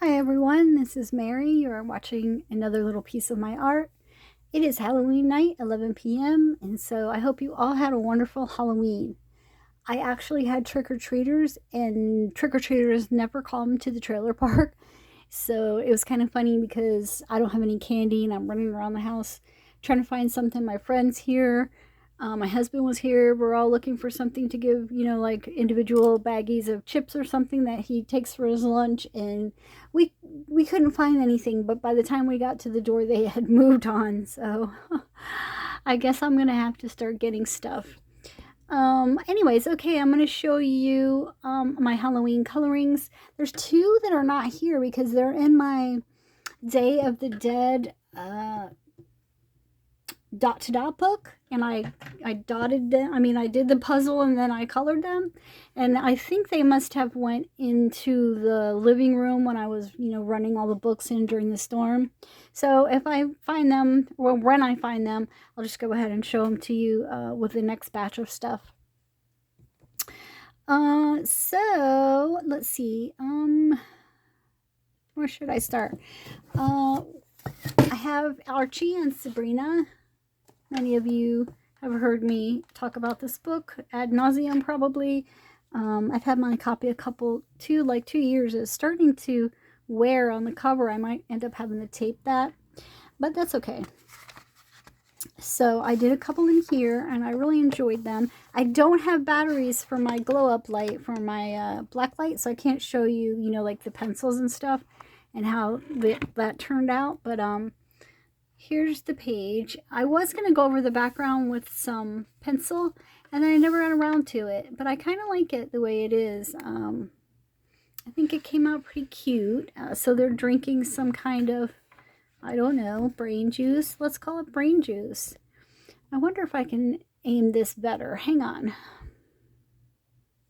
Hi everyone, this is Mary. You are watching another little piece of my art. It is Halloween night, 11 p.m., and so I hope you all had a wonderful Halloween. I actually had trick-or-treaters, and trick-or-treaters never come to the trailer park. So it was kind of funny because I don't have any candy and I'm running around the house trying to find something. My friend's here. My husband was here. We're all looking for something to give, like individual baggies of chips or something that he takes for his lunch. And we couldn't find anything. But by the time we got to the door, they had moved on. So I guess I'm gonna have to start getting stuff. Anyways, okay, I'm going to show you my Halloween colorings. There's two that are not here because they're in my Day of the Dead dot to dot book, and I dotted them. I did the puzzle and then I colored them, and I think they must have went into the living room when I was running all the books in during the storm. So if I find them, well, when I find them, I'll just go ahead and show them to you with the next batch of stuff. So let's see. Where should I start? I have Archie and Sabrina. Many of you have heard me talk about this book ad nauseum, probably. I've had my copy like 2 years. It's starting to wear on the cover. I might end up having to tape that, but that's okay. So I did a couple in here and I really enjoyed them. I don't have batteries for my glow up light for my black light, so I can't show you, like the pencils and stuff and how that turned out. But here's the page. I was going to go over the background with some pencil and then I never got around to it, but I kind of like it the way it is. I think it came out pretty cute. So they're drinking some kind of, I don't know, brain juice. Let's call it brain juice. I wonder if I can aim this better. Hang on.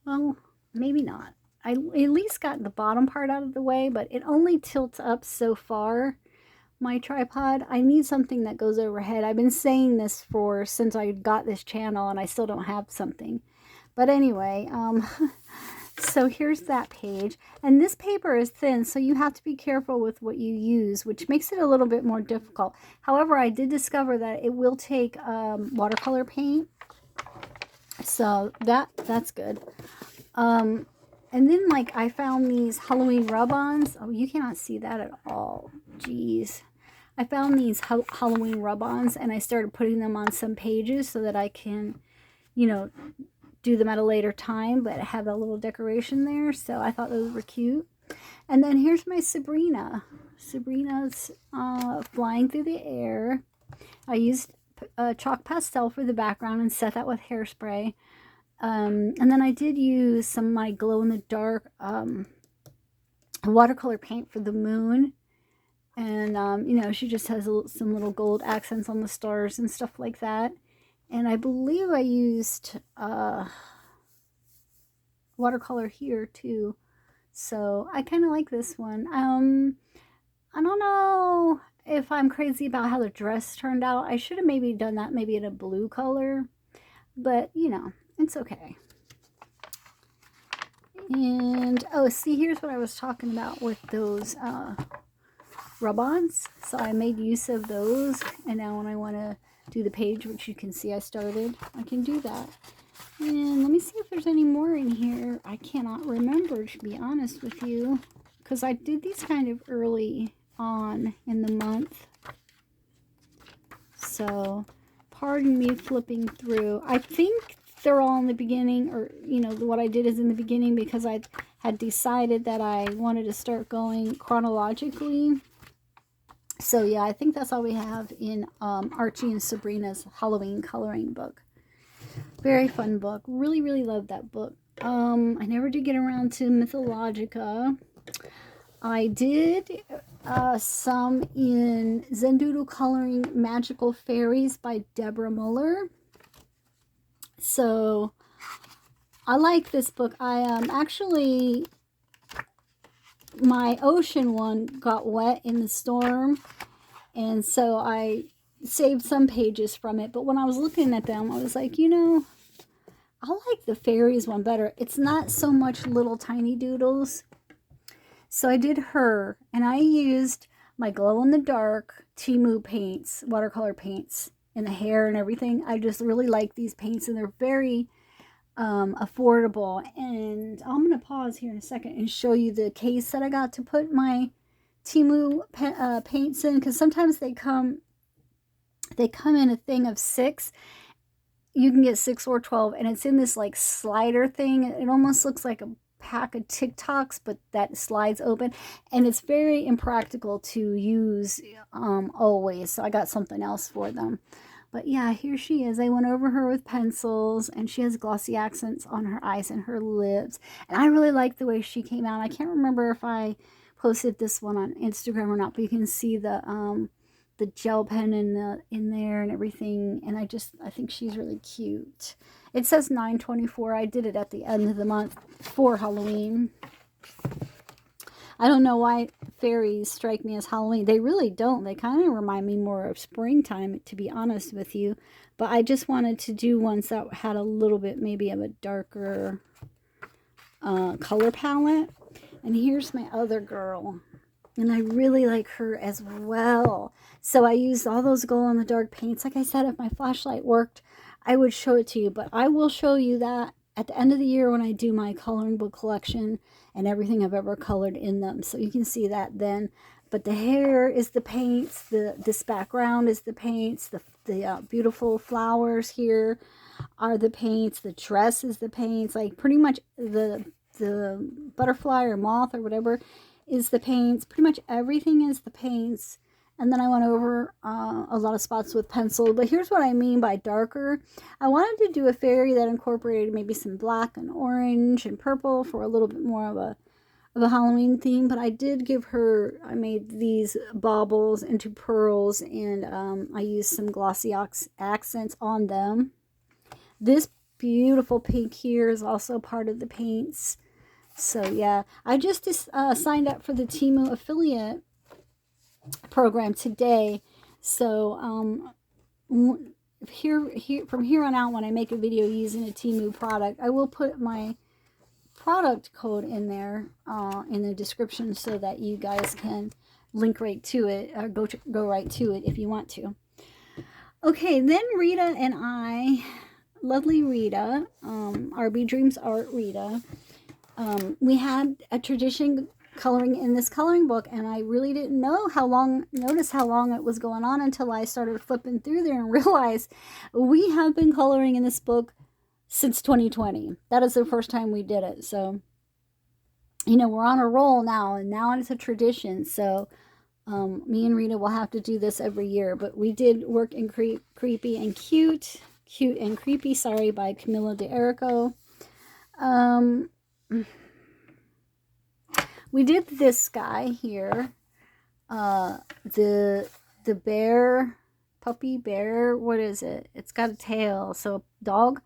Well, maybe not. I at least got the bottom part out of the way, but it only tilts up so far, my tripod. I need something that goes overhead. I've been saying this since I got this channel and I still don't have something. But anyway, so here's that page, and this paper is thin, so you have to be careful with what you use, which makes it a little bit more difficult. However, I did discover that it will take watercolor paint, so that's good. And then like I found these Halloween rub-ons. Oh, you cannot see that at all. Jeez. I found these Halloween rub-ons and I started putting them on some pages so that I can, do them at a later time, but have a little decoration there. So I thought those were cute. And then here's my Sabrina. Sabrina's flying through the air. I used chalk pastel for the background and set that with hairspray. And then I did use some of my glow-in-the-dark watercolor paint for the moon. And, she just has some little gold accents on the stars and stuff like that. And I believe I used watercolor here too. So I kind of like this one. I don't know if I'm crazy about how the dress turned out. I should have maybe done that maybe in a blue color. But, it's okay. And, oh, see, here's what I was talking about with those rub-ons. So I made use of those. And now when I want to do the page, which you can see I started, I can do that. And let me see if there's any more in here. I cannot remember, to be honest with you, because I did these kind of early on in the month. So pardon me flipping through. I think they're all in the beginning, or what I did is in the beginning because I had decided that I wanted to start going chronologically. So yeah, I think that's all we have in Archie and Sabrina's Halloween coloring book. Very fun book. Really, really love that book. I never did get around to Mythologica. I did some in Zendoodle Coloring Magical Fairies by Deborah Muller. So I like this book. I actually, my ocean one got wet in the storm, and so I saved some pages from it. But when I was looking at them, I was like, I like the fairies one better. It's not so much little tiny doodles. So I did her, and I used my glow-in-the-dark Temu paints, watercolor paints, in the hair and everything. I just really like these paints, and they're very affordable. And I'm going to pause here in a second and show you the case that I got to put my Temu paints in, because sometimes they come in a thing of 6. You can get 6 or 12, and it's in this like slider thing. It almost looks like a pack of TikToks, but that slides open, and it's very impractical to use always. So I got something else for them. But yeah, here she is. I went over her with pencils, and she has glossy accents on her eyes and her lips. And I really like the way she came out. I can't remember if I posted this one on Instagram or not, but you can see the gel pen in there and everything. And I think she's really cute. It says 9/24. I did it at the end of the month for Halloween. I don't know why fairies strike me as Halloween. They really don't. They kind of remind me more of springtime, to be honest with you. But I just wanted to do ones that had a little bit maybe of a darker color palette. And here's my other girl. And I really like her as well. So I used all those glow-in-the-dark paints. Like I said, if my flashlight worked, I would show it to you. But I will show you that at the end of the year when I do my coloring book collection and everything I've ever colored in them. So you can see that then. But the hair is the paints. This background is the paints. The beautiful flowers here are the paints. The dress is the paints. Like pretty much the butterfly or moth or whatever is the paints. Pretty much everything is the paints. And then I went over a lot of spots with pencil. But here's what I mean by darker. I wanted to do a fairy that incorporated maybe some black and orange and purple for a little bit more of a Halloween theme. But I did give her, I made these baubles into pearls, and I used some glossy accents on them. This beautiful pink here is also part of the paints. So yeah, I just signed up for the Temu affiliate program today. So from here on out, when I make a video using a Temu product, I will put my product code in there in the description so that you guys can link right to it, or go right to it if you want to. Okay, then Rita and I, lovely Rita, RB Dreams Art Rita, we had a tradition coloring in this coloring book, and I really didn't notice how long it was going on until I started flipping through there and realized we have been coloring in this book since 2020. That is the first time we did it. So, we're on a roll now, and now it's a tradition. So, me and Rita will have to do this every year. But we did work in Creepy and Cute and Creepy, sorry, by Camilla D'Errico. We did this guy here, the bear, puppy bear, what is it? It's got a tail, so dog,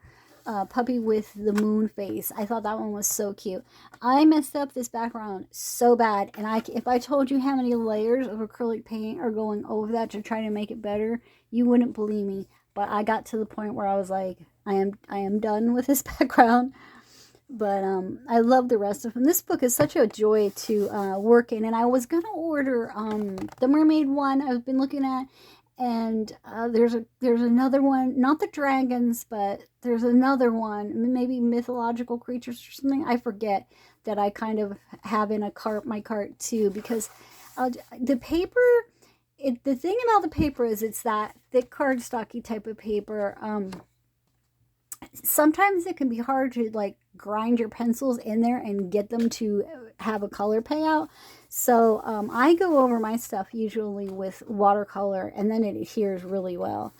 puppy with the moon face. I thought that one was so cute. I messed up this background so bad, and if I told you how many layers of acrylic paint are going over that to try to make it better, you wouldn't believe me. But I got to the point where I was like, I am done with this background. But I love the rest of them. This book is such a joy to work in. And I was going to order the mermaid one I've been looking at. And there's another one, not the dragons, but there's another one, maybe mythological creatures or something. I forget, that I kind of have in my cart too. Because the paper, the thing about the paper is it's that thick cardstocky type of paper. Sometimes it can be hard to like grind your pencils in there and get them to have a color payout. So I go over my stuff usually with watercolor, and then it adheres really well.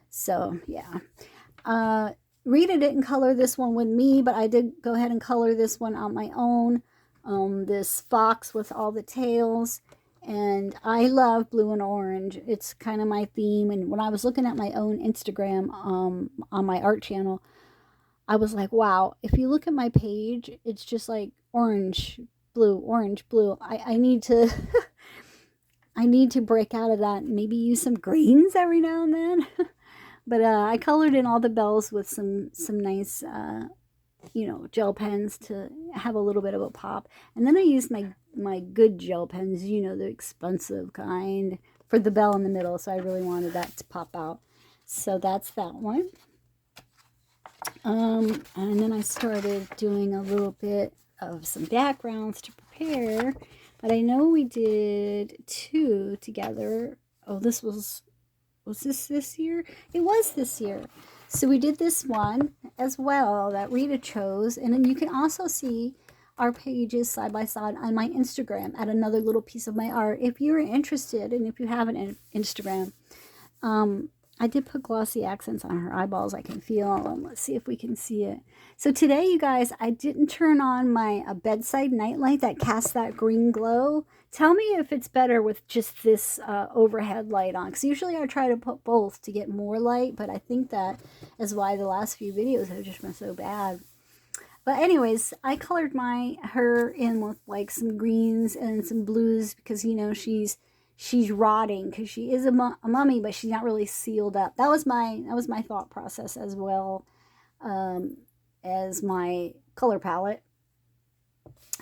So yeah. Rita didn't color this one with me, but I did go ahead and color this one on my own. This fox with all the tails. And I love blue and orange. It's kind of my theme. And when I was looking at my own Instagram on my art channel, I was like, wow, if you look at my page, it's just like orange, blue, orange, blue. I need to I need to break out of that and maybe use some greens every now and then. But I colored in all the bells with some nice gel pens to have a little bit of a pop. And then I used my good gel pens, you know, the expensive kind, for the bell in the middle. So I really wanted that to pop out. So that's that one. And then I started doing a little bit of some backgrounds to prepare. But I know we did 2 together. Oh, was this year? It was this year. So we did this one as well that Rita chose. And then you can also see our pages side by side on my Instagram at another little piece of my art. If you're interested and if you have an Instagram, I did put glossy accents on her eyeballs. I can feel them. Let's see if we can see it. So today, you guys, I didn't turn on my bedside nightlight that casts that green glow. Tell me if it's better with just this overhead light on. Because usually I try to put both to get more light. But I think that is why the last few videos have just been so bad. But anyways, I colored her in with like some greens and some blues. Because, you know, she's rotting because she is a mummy, but she's not really sealed up. That was my thought process as well as my color palette.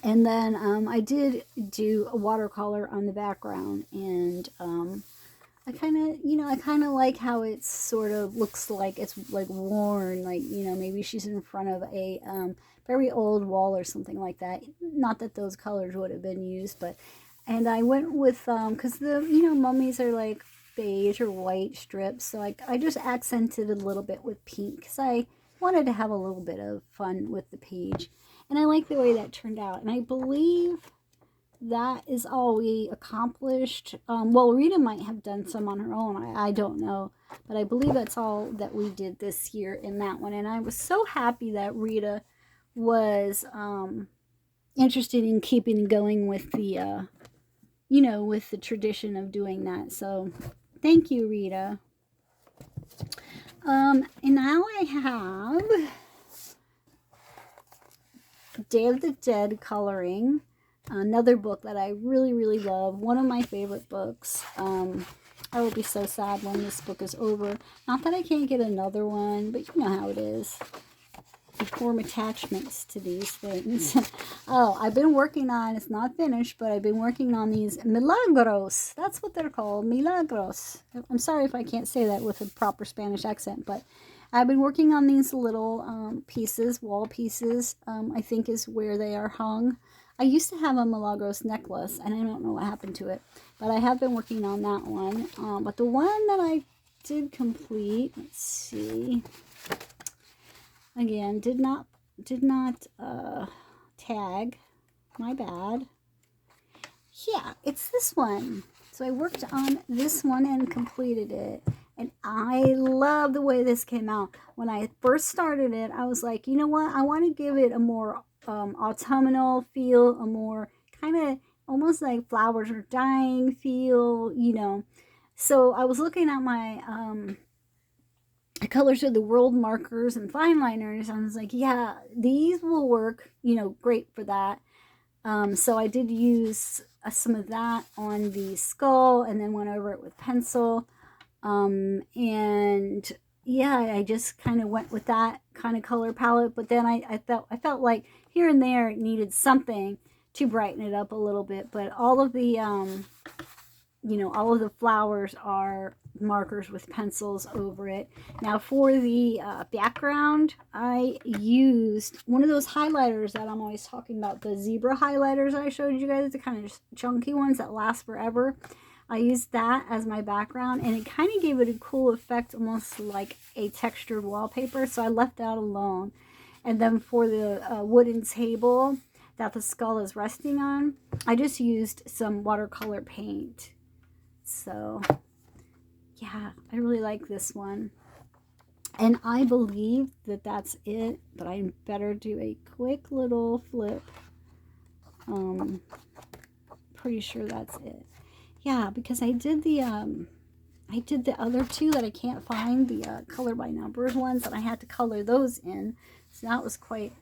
And then I did do a watercolor on the background, and I kind of like how it sort of looks like it's like worn, like, you know, maybe she's in front of a very old wall or something like that. Not that those colors would have been used, but. And I went with, because mummies are like beige or white strips. So I just accented a little bit with pink because I wanted to have a little bit of fun with the page. And I like the way that turned out. And I believe that is all we accomplished. Well, Rita might have done some on her own. I don't know. But I believe that's all that we did this year in that one. And I was so happy that Rita was interested in keeping going with the... with the tradition of doing that. So thank you, Rita. And now I have Day of the Dead coloring, another book that I really, really love. One of my favorite books. I will be so sad when this book is over. Not that I can't get another one, but you know how it is. You form attachments to these things. Oh, I've been working on, it's not finished, but I've been working on these milagros. That's what they're called, milagros. I'm sorry if I can't say that with a proper Spanish accent, but I've been working on these little pieces, wall pieces, I think is where they are hung. I used to have a milagros necklace, and I don't know what happened to it, but I have been working on that one. But the one that I did complete, let's see... Again, did not tag. My bad. Yeah, it's this one. So I worked on this one and completed it. And I love the way this came out. When I first started it, I was like, you know what? I want to give it a more autumnal feel, a more kind of almost like flowers are dying feel, you know. So I was looking at my... colors of the world markers and fine liners. I was like, yeah, these will work, great for that. So I did use some of that on the skull and then went over it with pencil. And yeah, I just kind of went with that kind of color palette. But then I felt like here and there it needed something to brighten it up a little bit. But all of the, all of the flowers are markers with pencils over it. Now for the background, I used one of those highlighters that I'm always talking about, the zebra highlighters I showed you guys, the kind of chunky ones that last forever. I used that as my background, and it kind of gave it a cool effect, almost like a textured wallpaper, so I left that alone. And then for the wooden table that the skull is resting on, I just used some watercolor paint. So yeah, I really like this one. And I believe that that's it, but I better do a quick little flip. Pretty sure that's it. Yeah, because I did the other two that I can't find, the color by numbers ones, and I had to color those in. So that was quite,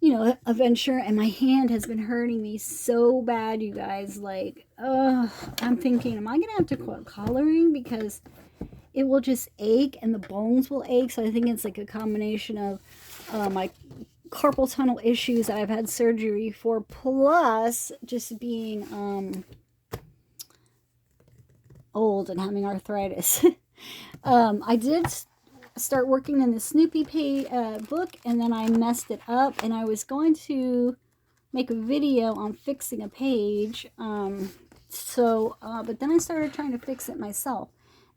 a venture, and my hand has been hurting me so bad, you guys. Like, I'm thinking, am I gonna have to quit coloring because it will just ache and the bones will ache? So I think it's like a combination of my carpal tunnel issues that I've had surgery for, plus just being old and having arthritis. I did start working in the Snoopy book, and then I messed it up, and I was going to make a video on fixing a page. But then I started trying to fix it myself.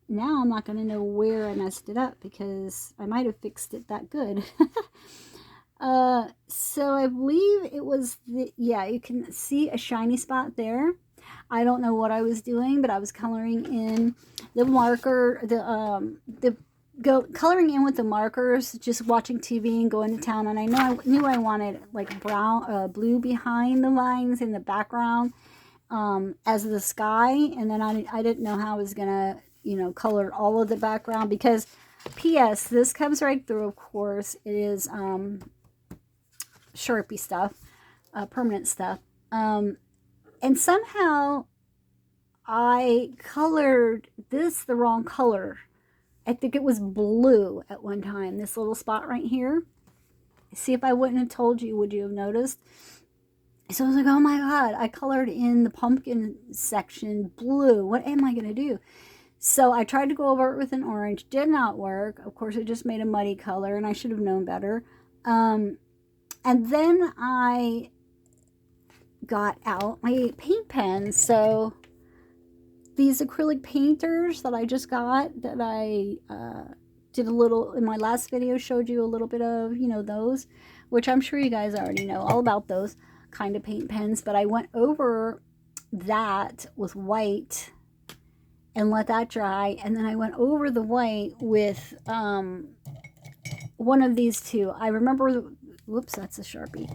Now I'm not going to know where I messed it up because I might have fixed it that good. So I believe it was yeah, you can see a shiny spot there. I don't know what I was doing, but I was coloring in the marker, coloring in with the markers, just watching TV and going to town. And I knew I wanted like brown, blue behind the lines in the background, as the sky. And then I didn't know how I was gonna, color all of the background because, P.S. this comes right through. Of course, it is Sharpie stuff, permanent stuff. And somehow I colored this the wrong color. I think it was blue at one time, this little spot right here. See, if I wouldn't have told you, would you have noticed? So I was like, oh my God, I colored in the pumpkin section blue. What am I going to do? So I tried to go over it with an orange. Did not work. Of course, it just made a muddy color, and I should have known better. And then I got out my paint pens. So these acrylic painters that I just got, that I did a little in my last video, showed you a little bit of, those, which I'm sure you guys already know all about those kind of paint pens. But I went over that with white and let that dry, and then I went over the white with one of these two. I remember, whoops, that's a Sharpie.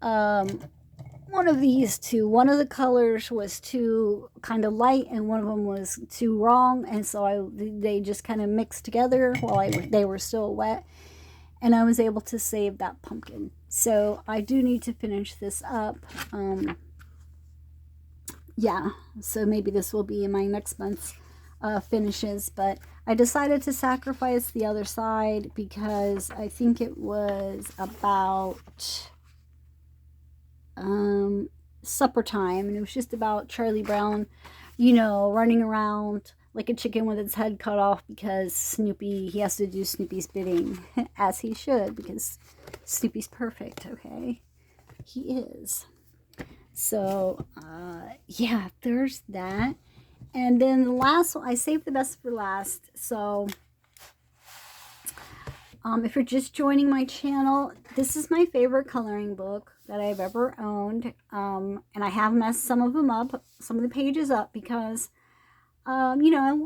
One of these two. One of the colors was too kind of light, and one of them was too wrong, and so they just kind of mixed together while they were still wet, and I was able to save that pumpkin. So I do need to finish this up. Yeah, so maybe this will be in my next month's finishes, but I decided to sacrifice the other side because I think it was about supper time, and it was just about Charlie Brown, running around like a chicken with its head cut off because Snoopy, he has to do Snoopy's bidding, as he should, because Snoopy's perfect, okay? He is. So, yeah, there's that. And then the last one, I saved the best for last. So, if you're just joining my channel, this is my favorite coloring book that I've ever owned. And I have messed some of them up, some of the pages up, because, I mean,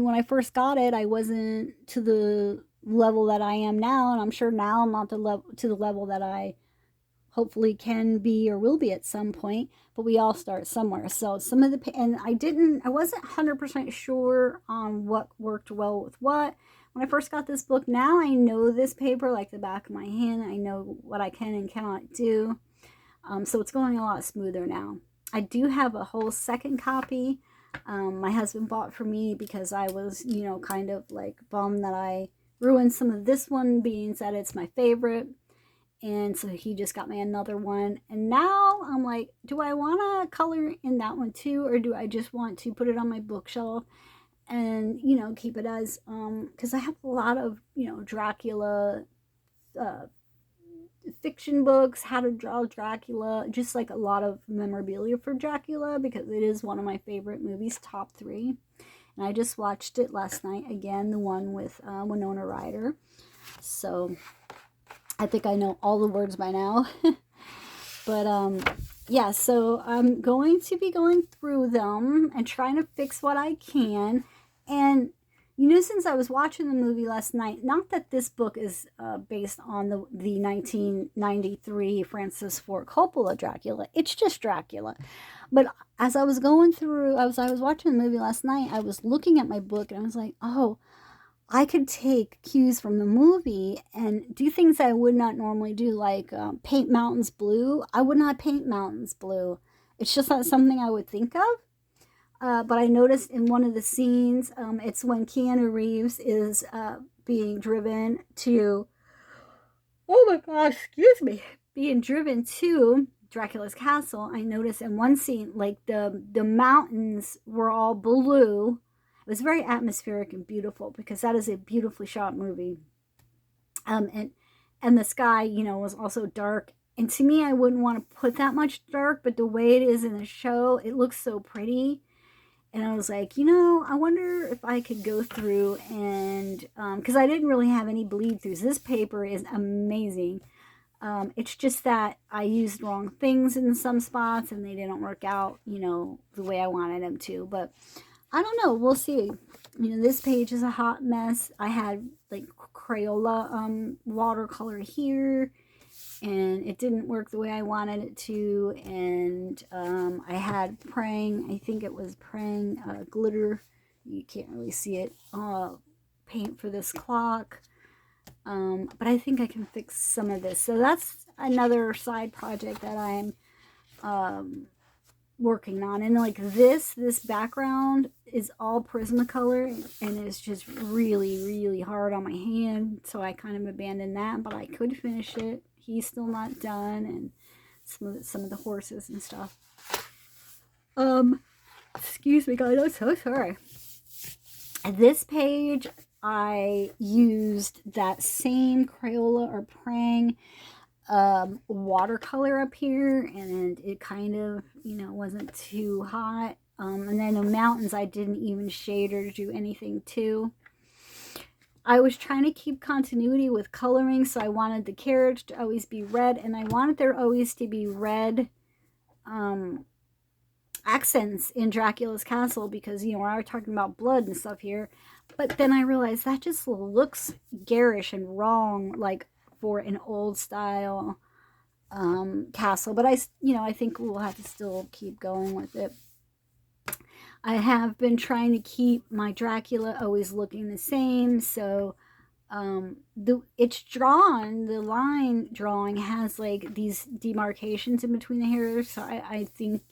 when I first got it, I wasn't to the level that I am now. And I'm sure now I'm not to the level that I hopefully can be or will be at some point, but we all start somewhere. So some of the, and I wasn't 100% sure on what worked well with what. When I first got this book, now I know this paper like the back of my hand. I know what I can and cannot do. So it's going a lot smoother now. I do have a whole second copy my husband bought for me because I was, kind of like bummed that I ruined some of this one, being that it's my favorite. And so he just got me another one. And now I'm like, do I want to color in that one too? Or do I just want to put it on my bookshelf and, keep it as, because I have a lot of, Dracula fiction books, how to draw Dracula, just like a lot of memorabilia for Dracula, because it is one of my favorite movies, top 3. And I just watched it last night again, the one with Winona Ryder. So I think I know all the words by now. But yeah, so I'm going to be going through them and trying to fix what I can. And since I was watching the movie last night, not that this book is based on the 1993 Francis Ford Coppola Dracula, it's just Dracula. But as I was going through, I was watching the movie last night, I was looking at my book and I was like, oh, I could take cues from the movie and do things that I would not normally do, like paint mountains blue. I would not paint mountains blue. It's just not something I would think of. But I noticed in one of the scenes, it's when Keanu Reeves is being driven to Oh my gosh, excuse me. Being driven to Dracula's castle, I noticed in one scene, like the mountains were all blue. It was very atmospheric and beautiful because that is a beautifully shot movie. And the sky, was also dark. And to me, I wouldn't want to put that much dark, but the way it is in the show, it looks so pretty. And I was like, I wonder if I could go through and, because I didn't really have any bleed throughs. This paper is amazing. It's just that I used wrong things in some spots and they didn't work out, the way I wanted them to. But I don't know. We'll see. This page is a hot mess. I had like Crayola watercolor here and it didn't work the way I wanted it to. And I had Prang, I think it was Prang glitter. You can't really see it. Paint for this clock. But I think I can fix some of this. So that's another side project that I'm working on. And like this background is all Prismacolor and it's just really, really hard on my hand. So I kind of abandoned that, but I could finish it. He's still not done, and some of the horses and stuff. Excuse me guys, I'm so sorry. This page, I used that same Crayola or Prang watercolor up here, and it kind of, wasn't too hot. And then the mountains, I didn't even shade or do anything to. I was trying to keep continuity with coloring, so I wanted the carriage to always be red, and I wanted there always to be red accents in Dracula's castle because, we're talking about blood and stuff here. But then I realized that just looks garish and wrong, like for an old style castle. But I think we'll have to still keep going with it. I have been trying to keep my Dracula always looking the same, so it's drawn, the line drawing has like these demarcations in between the hairs, so I think,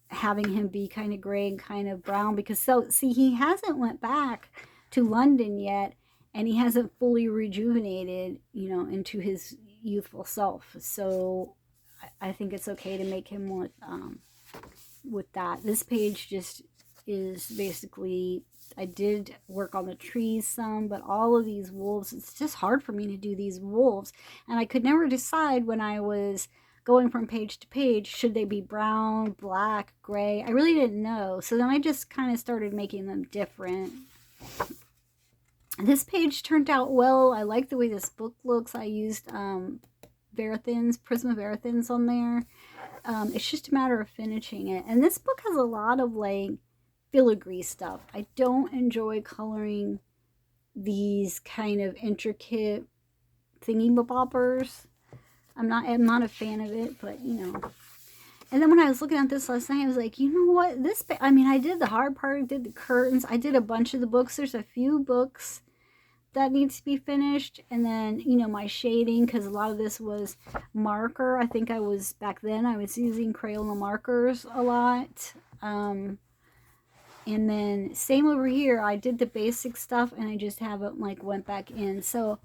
having him be kind of gray and kind of brown, because see, he hasn't went back to London yet, and he hasn't fully rejuvenated, into his youthful self, so I think it's okay to make him with that. This page just is basically, I did work on the trees some, but all of these wolves, it's just hard for me to do these wolves, and I could never decide when I was going from page to page, should they be brown, black, gray? I really didn't know, so then I just kind of started making them different. This page turned out well. I like the way this book looks. I used Prisma Verathins on there. It's just a matter of finishing it. And this book has a lot of like filigree stuff. I don't enjoy coloring these kind of intricate thingy-boppers. I'm not a fan of it, but And then when I was looking at this last night, I was like, you know what? I did the hard part, I did the curtains, I did a bunch of the books. There's a few books that needs to be finished, and then my shading, because a lot of this was marker. I think back then I was using Crayola markers a lot, and then same over here, I did the basic stuff and I just haven't like went back in. So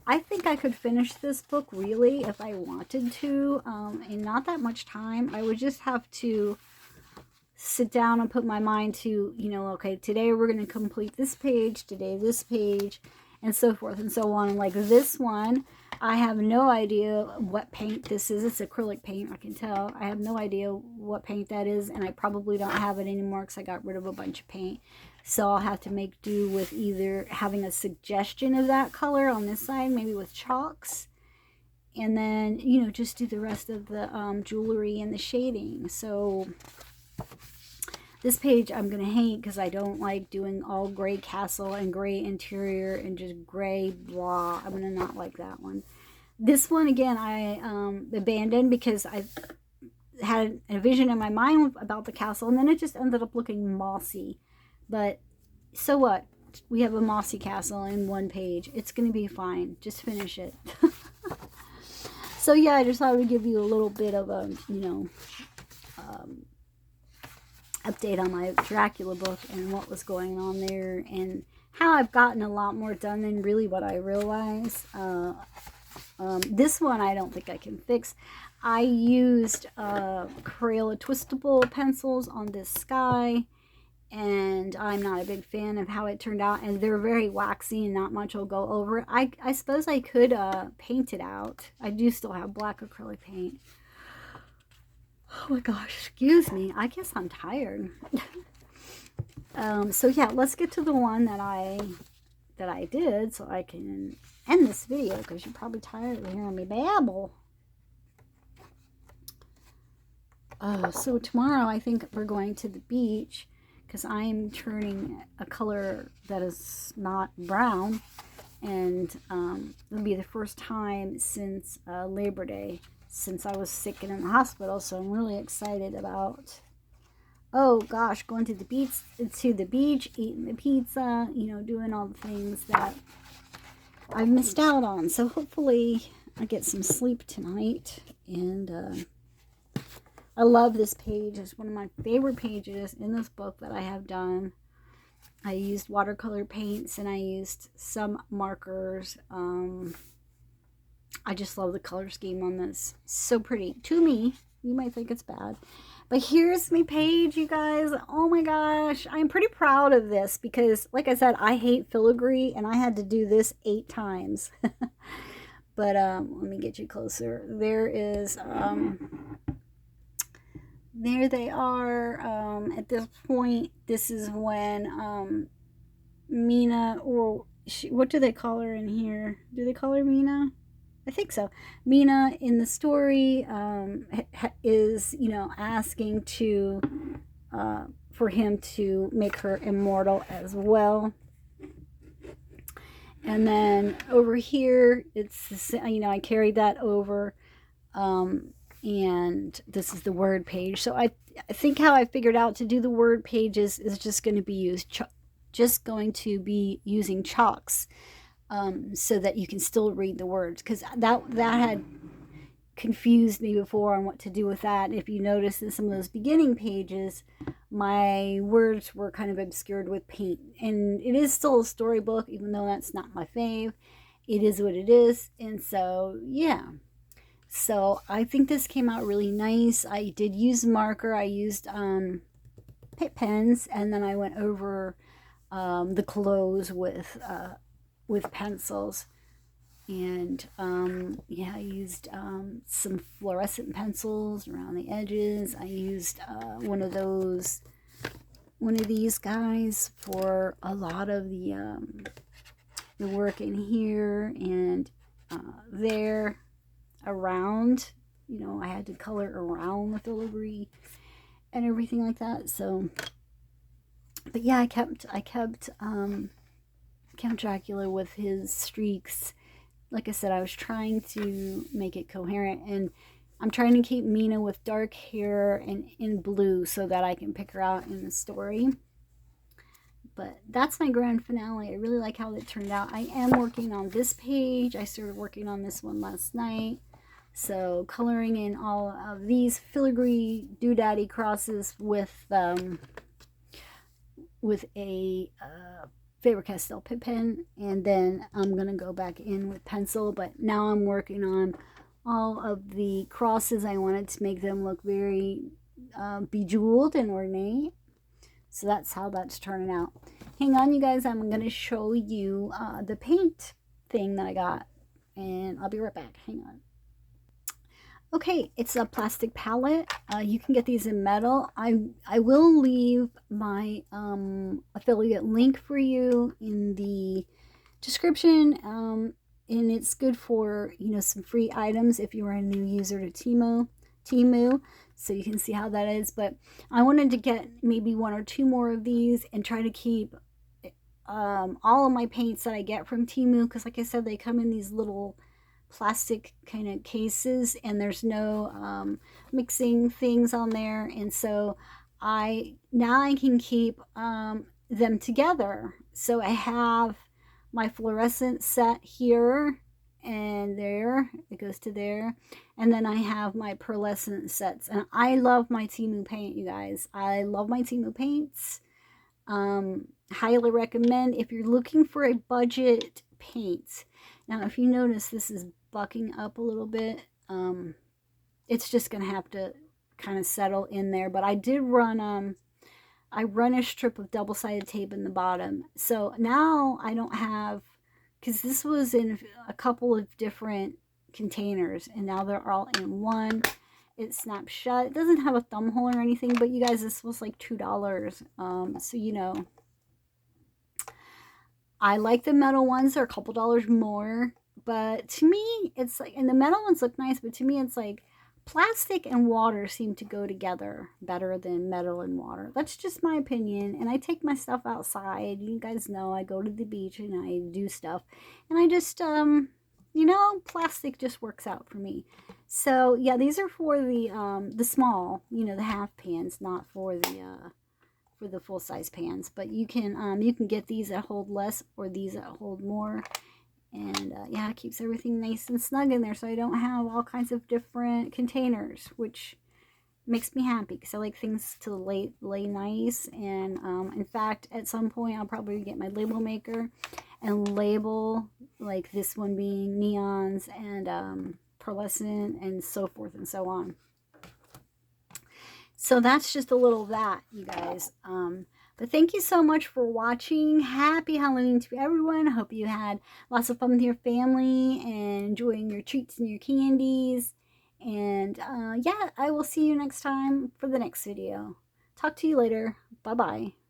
I think I could finish this book really if I wanted to, in not that much time. I would just have to sit down and put my mind to, okay, today we're going to complete this page, today this page, and so forth and so on. And like this one, I have no idea what paint this is. It's acrylic paint, I can tell. I have no idea what paint that is, and I probably don't have it anymore because I got rid of a bunch of paint. So I'll have to make do with either having a suggestion of that color on this side, maybe with chalks, and then, just do the rest of the jewelry and the shading. So this page I'm going to hate because I don't like doing all gray castle and gray interior and just gray blah. I'm going to not like that one. This one, again, I abandoned because I had a vision in my mind about the castle, and then it just ended up looking mossy. But so what? We have a mossy castle in one page. It's going to be fine. Just finish it. So yeah, I just thought I would give you a little bit of a, update on my Dracula book and what was going on there, and how I've gotten a lot more done than really what I realize. This one I don't think I can fix. I used Crayola twistable pencils on this sky, and I'm not a big fan of how it turned out, and they're very waxy and not much will go over it. I suppose I could paint it out. I do still have black acrylic paint. Oh my gosh, excuse me. I guess I'm tired. So yeah, let's get to the one that I did so I can end this video, because you're probably tired of hearing me babble. So tomorrow I think we're going to the beach, because I'm turning a color that is not brown, and it'll be the first time since Labor Day, since I was sick and in the hospital. So I'm really excited about, oh gosh, going to the beach, eating the pizza, you know, doing all the things that I've missed out on. So hopefully I get some sleep tonight. And I love this page. It's one of my favorite pages in this book that I have done. I used watercolor paints and I used some markers. I just love the color scheme on this. So pretty. To me, you might think it's bad, but here's my page, you guys. Oh my gosh. I'm pretty proud of this because, like I said, I hate filigree and I had to do this 8 times. But let me get you closer. There is, there they are. At this point, this is when Mina, or what do they call her in here? Do they call her Mina? I think so. Mina in the story is, you know, asking to for him to make her immortal as well. And then over here, it's, you know, I carried that over, and this is the word page. So I think how I figured out to do the word pages is just going to be using chalks. So that you can still read the words, because that had confused me before on what to do with that. If you notice in some of those beginning pages, my words were kind of obscured with paint, and it is still a storybook, even though that's not my fave. It is what it is. And so yeah, so I think this came out really nice. I did use marker. I used Pitt pens, and then I went over the clothes with pencils. And yeah, I used some fluorescent pencils around the edges. I used one of these guys for a lot of the work in here and there around. You know, I had to color around the filigree and everything like that. So, but yeah, I kept Count Dracula with his streaks. Like I said, I was trying to make it coherent, and I'm trying to keep Mina with dark hair and in blue so that I can pick her out in the story. But that's my grand finale. I really like how it turned out. I am working on this page. I started working on this one last night. So coloring in all of these filigree doodaddy crosses with a Faber-Castell Pitt pen, and then I'm gonna go back in with pencil. But now I'm working on all of the crosses. I wanted to make them look very bejeweled and ornate. So that's how that's turning out. Hang on, you guys. I'm gonna show you the paint thing that I got, and I'll be right back. Hang on. Okay, it's a plastic palette. You can get these in metal. I will leave my affiliate link for you in the description. And it's good for, you know, some free items if you are a new user to Temu. So you can see how that is. But I wanted to get maybe 1 or 2 more of these and try to keep all of my paints that I get from Temu, because like I said, they come in these little plastic kind of cases, and there's no mixing things on there. And so now I can keep them together. So I have my fluorescent set here, and there it goes to there, and then I have my pearlescent sets. And I love my Temu paint, you guys. I love my Temu paints. Highly recommend if you're looking for a budget paint. Now, if you notice this is bucking up a little bit, it's just going to have to kind of settle in there. But I did run, I run a strip of double-sided tape in the bottom. So now I don't have, because this was in a couple of different containers and now they're all in one. It snaps shut. It doesn't have a thumb hole or anything, but you guys, this was like $2. So, you know, I like the metal ones. They're a couple dollars more. But to me, it's like, and the metal ones look nice, but to me, it's like plastic and water seem to go together better than metal and water. That's just my opinion. And I take my stuff outside. You guys know I go to the beach and I do stuff. And I just, you know, plastic just works out for me. So yeah, these are for the small, you know, the half pans, not for the full size pans. But you can get these that hold less or these that hold more. And yeah, it keeps everything nice and snug in there, so I don't have all kinds of different containers, which makes me happy because I like things to lay nice. And in fact, at some point I'll probably get my label maker and label, like this one being neons and pearlescent and so forth and so on. So that's just a little of that, you guys. But thank you so much for watching. Happy Halloween to everyone. I hope you had lots of fun with your family and enjoying your treats and your candies. And yeah, I will see you next time for the next video. Talk to you later. Bye-bye.